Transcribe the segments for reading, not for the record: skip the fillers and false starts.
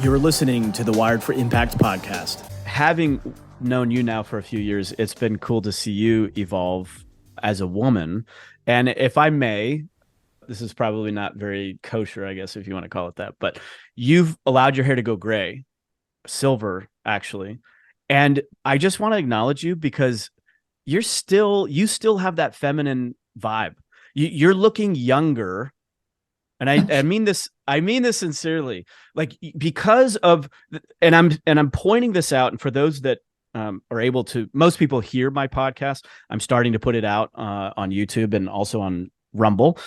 You're listening to the Wired for Impact podcast. Having known you now for a few years, it's been cool to see you evolve as a woman. And if I may, this is probably not very kosher, I guess, if you want to call it that, but you've allowed your hair to go gray, silver, actually. And I just want to acknowledge you because you still have that feminine vibe. You're looking younger. And I mean this sincerely, like, because of, and I'm pointing this out. And for those that are able to, most people hear my podcast, I'm starting to put it out on YouTube and also on Rumble,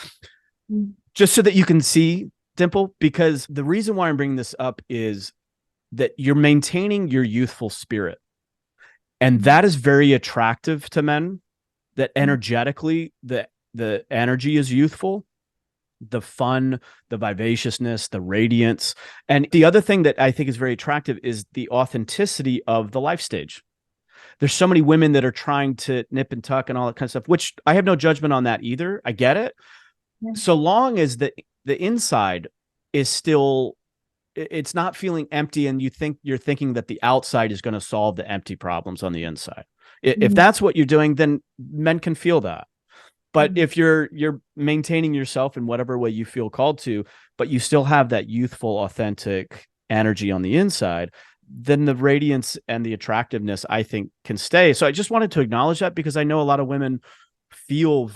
just so that you can see, Dimple, because the reason why I'm bringing this up is that you're maintaining your youthful spirit. And that is very attractive to men, that energetically the energy is youthful, the fun, the vivaciousness, the radiance. And the other thing that I think is very attractive is the authenticity of the life stage. There's so many women that are trying to nip and tuck and all that kind of stuff, which I have no judgment on that either. I get it. Yeah. So long as the inside is still, it's not feeling empty, and you're thinking that the outside is going to solve the empty problems on the inside. If that's what you're doing, then men can feel that. But if you're maintaining yourself in whatever way you feel called to, but you still have that youthful, authentic energy on the inside, then the radiance and the attractiveness, I think, can stay. So I just wanted to acknowledge that, because I know a lot of women feel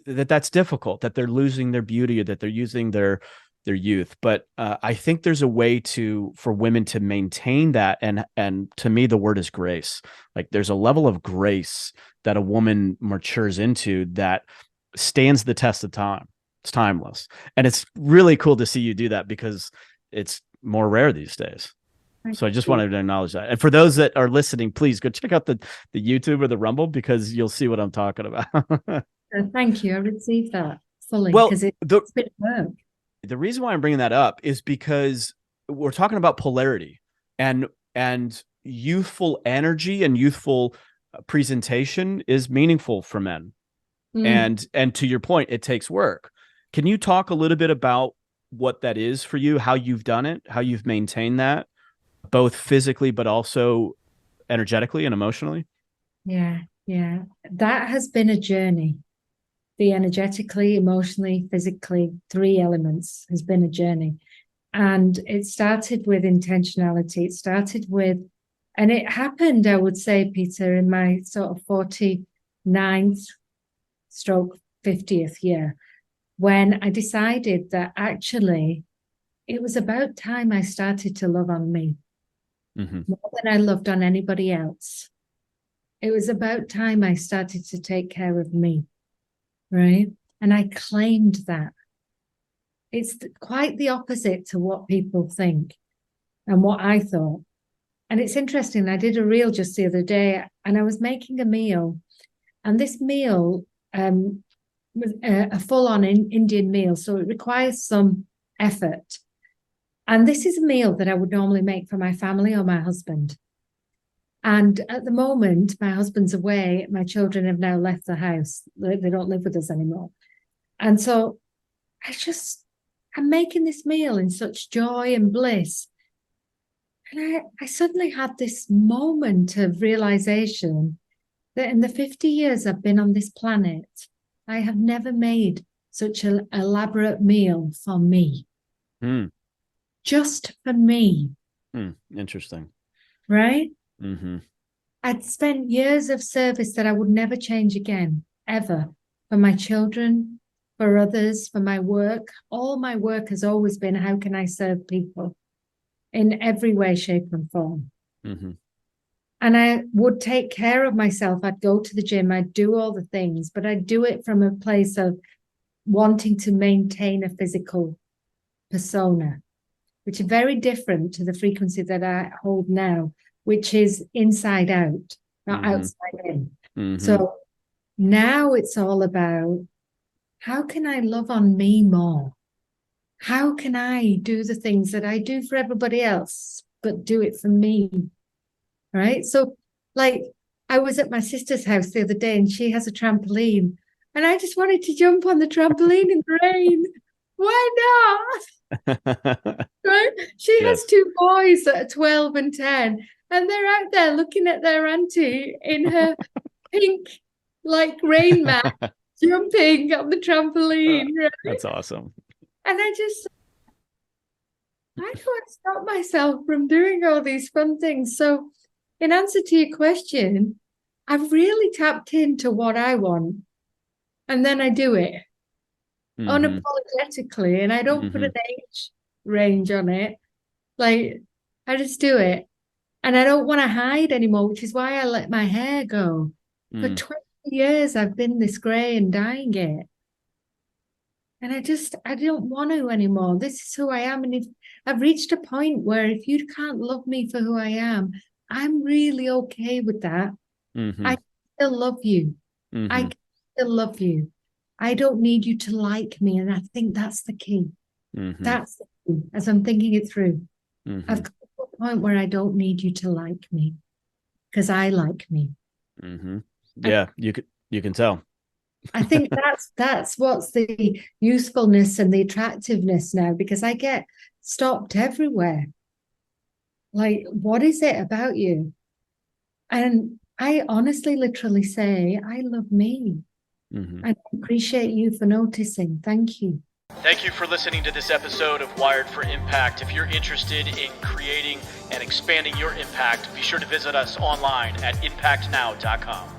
that's difficult, that they're losing their beauty, or that they're using their youth. But I think there's a way for women to maintain that. And to me, the word is grace. Like, there's a level of grace that a woman matures into that stands the test of time. It's timeless. And it's really cool to see you do that, because it's more rare these days. So I just wanted to acknowledge that. And for those that are listening, please go check out the YouTube or the Rumble, because you'll see what I'm talking about. Thank you. I received that fully, because it's been work. The reason why I'm bringing that up is because we're talking about polarity and youthful energy, and youthful presentation is meaningful for men. And to your point, it takes work. Can you talk a little bit about what that is for you, how you've done it, how you've maintained that, both physically, but also energetically and emotionally? Yeah. That has been a journey. The energetically, emotionally, physically, 3 elements has been a journey. And it started with intentionality. It started with, and it happened, I would say, Peter, in my sort of 49th stroke 50th year, when I decided that actually it was about time I started to love on me more than I loved on anybody else. It was about time I started to take care of me. Right. And I claimed that. It's quite the opposite to what people think and what I thought. And it's interesting. I did a reel just the other day, and I was making a meal, and this meal was a full-on Indian meal. So it requires some effort. And this is a meal that I would normally make for my family or my husband. And at the moment, my husband's away. My children have now left the house. They don't live with us anymore. And so I'm making this meal in such joy and bliss. And I suddenly had this moment of realization that in the 50 years I've been on this planet, I have never made such an elaborate meal for me. Just for me. Interesting. Right? I'd spent years of service that I would never change again, ever, for my children, for others, for my work. All my work has always been, how can I serve people in every way, shape, and form? And I would take care of myself. I'd go to the gym, I'd do all the things, but I'd do it from a place of wanting to maintain a physical persona, which is very different to the frequency that I hold now, which is inside out, not outside in. So now it's all about, how can I love on me more? How can I do the things that I do for everybody else, but do it for me? Right? So, like, I was at my sister's house the other day, and she has a trampoline, and I just wanted to jump on the trampoline in the rain. Why not? Right? She has Yes. two boys that are 12 and 10, and they're out there looking at their auntie in her pink, like rain mat, jumping on the trampoline. Right? That's awesome. And I can't stop myself from doing all these fun things. So, in answer to your question, I've really tapped into what I want, and then I do it unapologetically, and I don't put an age range on it. Like, I just do it. And I don't want to hide anymore, which is why I let my hair go. For 20 years, I've been this grey and dyeing it. And I don't want to anymore. This is who I am. And if I've reached a point where if you can't love me for who I am, I'm really okay with that. I still love you. I still love you. I don't need you to like me. And I think that's the key. That's the key, as I'm thinking it through. I've got to a point where I don't need you to like me because I like me. Yeah, you can tell. I think that's what's the usefulness and the attractiveness now, because I get stopped everywhere. Like, what is it about you? And I honestly, literally say, I love me. I appreciate you for noticing. Thank you. Thank you for listening to this episode of Wired for Impact. If you're interested in creating and expanding your impact, be sure to visit us online at impactnow.com.